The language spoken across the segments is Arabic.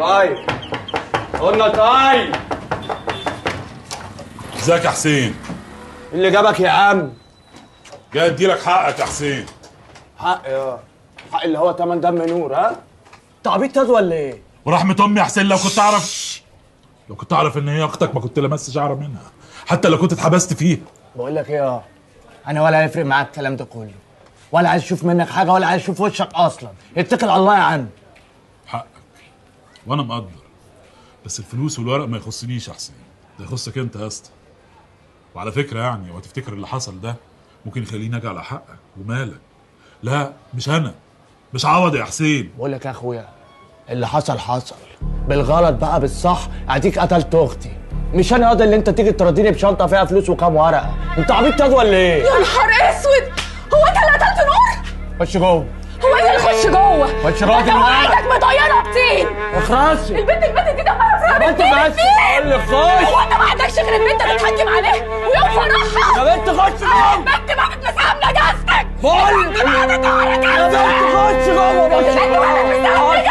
طيب قلنا طيب. ازيك يا حسين؟ اللي جابك يا عم؟ جاي اديلك حقك يا حسين. حق يا حق اللي هو تمن دم نور. ها انت عبيط ولا ايه؟ ورحمة امي يا حسين، لو كنت اعرف ان هي اختك ما كنت لمست شعره منها، حتى لو كنت اتحبست فيها. بقول لك ايه، انا ولا هيفرق معاك الكلام ده كله، ولا عايز اشوف منك حاجه، ولا عايز اشوف وشك اصلا. اتكل على الله يا عم. حقك وانا مقدر، بس الفلوس والورق ما يخصنيش يا حسين، ده يخصك انت يا اسطى. وعلى فكره يعني اوعى تفتكر اللي حصل ده ممكن يخليني اجي على حقك ومالك. لا مش انا، مش عوض يا حسين. بقول لك يا اخويا، اللي حصل حصل، بالغلط بقى بالصح. اديك قتلت اختي، مش انا قادر اللي انت تيجي تراضيني بشنطه فيها فلوس وكام ورقه. انت عبيط ولا ايه؟ يا نهار اسود، هو انت اللي قتلت نور؟ خش جوه. هو ايه اللي خش جوه؟ خش جوه دلوقتي. انت مطيره بطين. اخرسي البنت دي دمها يا بنت. بس اقول لك خش. هو انت ما عندكش غير البنت اللي تحكم عليه ويوم فرحها؟ يا بنت خش جوه. البنت ما بتلسعها نجاستك. بقول لك يا بنت خش جوه. بس خش جوه.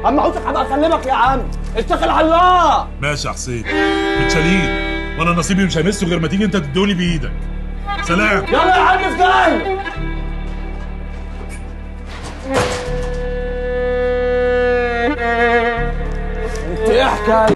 عم عاوزك ابقى اكلمك يا عم. اتكل على الله. ماشي يا حسين، متشالين، وانا نصيبي مش هيمسه غير ما تيجي انت تدوني بايدك. سلام. يلا يا عم افضل. انت ايه حكايه؟